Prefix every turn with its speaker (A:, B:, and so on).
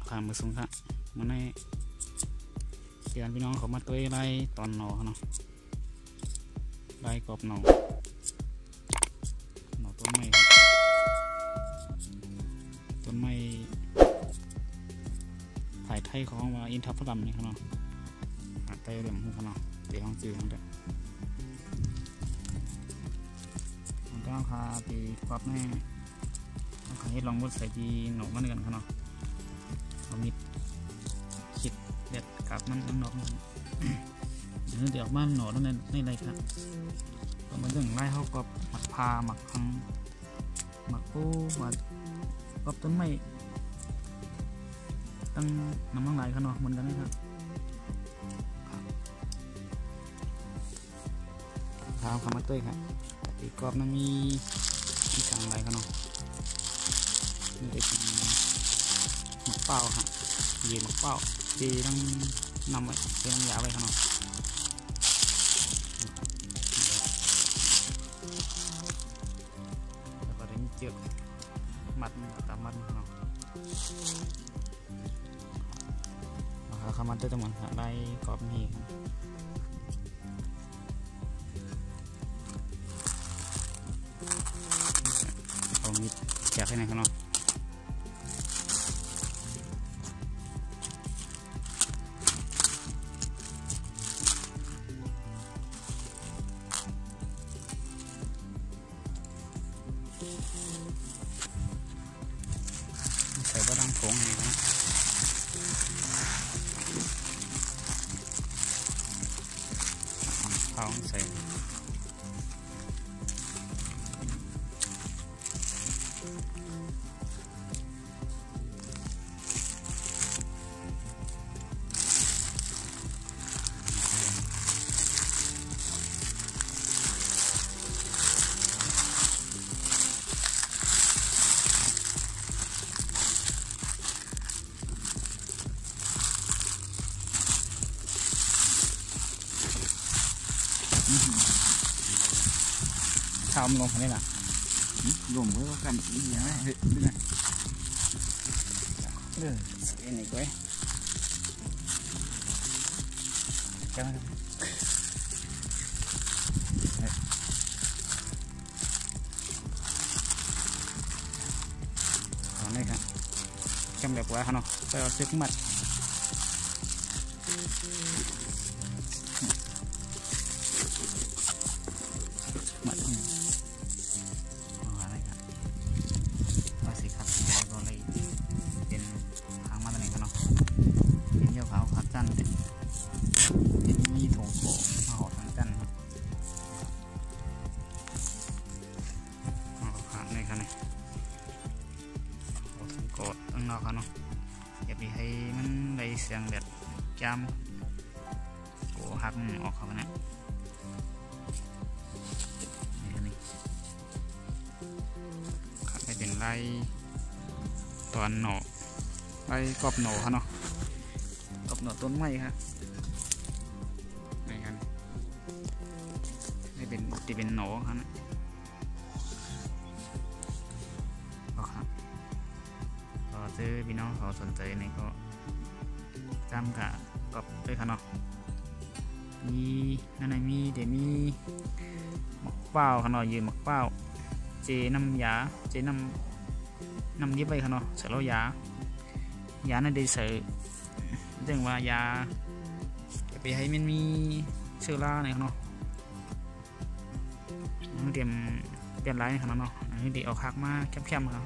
A: ผ่านมือสูงค่ะมันในเสียนพี่น้องเขามาตัวไล่ตอนหนอเนาะไล่กรอบหนอต้นไม้ถ่ายไทยของว่าอินทผลัมนี่ครับเนาะไตเรื่องของเขาเนาะเดี๋ยวลองจืดของเด็กมันก็คาตีกรอบแน่ต้องให้ลองวัดใส่ดีหนกมันกันครับเนาะเรามีคิดเด็ดกับมันนอกเดี๋ยวมันหนอนั่นในไรครับก็มาเรื่องไล่เขากับหมักพาหมักคังหมักปูหมักกรอบต้นไม้ตั้งน้ำมันไหลครับเนาะเหมือนกันนะครับข้าวขามาเต้ยครับตีกรอบนั้นมีกลางไหลครับเนาะนี่เป็นหมักเป้าครับยีหมักเป้าดีต้องนำไว้เป็นน้ำยาไว้ครับเนาะแล้วก็ได้เจือกมัดตามมัดเนาะข้าวมันเต้ยต้องมันไล่กรอบนี่ครับเอามีแจกให้ไหนครับเนาะใส่บะดังผงนี่นะเอาใส่ข้าวมันลงไปได้หรอรวมไว้กันอีกอย่างไรเฮ้ยดูนะเอ็นอีกไว้จังเอาเลยครับจำแบบว่าเขาเนาะไปเอาเสื้อขึ้นมัดอะไรครับว่าสิครับแล้วก็เลยเป็นทางมาตรงไหนกันเนาะเป็นเยี่ยวขาวขาจันเป็นมีถงโขมาห่อทางจันครับเอาขาในครับเนี่ยโอ้ถงโกดตั้งนอกครับเนาะอย่าไปให้มันได้เสียงแบบจามโกหักออกเขาเนี่ยเป็นไล่ตอนหน่อไล่กรอบหน่อครับเนาะกรอบหน่อต้นไม้ครับนี่ครับนี่เป็นหน่อครับครับก็ซื้อพี่น้องเขาสนใจนี่ก็จำกับกรอบด้วยครับเนาะมีนั่นไงมีเดี๋ยวมีหมักเป้าครับเนาะยืนหมักเป้าเจน้ำยาเจน้ำยิบไปค่ะเนาะใส่แล้วยาในเดซเรื่องว่ายาจะไปให้มันมีเชื้อราในค่ะเนาะเตรียมไรค่ะเนาะอันนี้เดี๋ยวเอาคักมาแคบๆครับ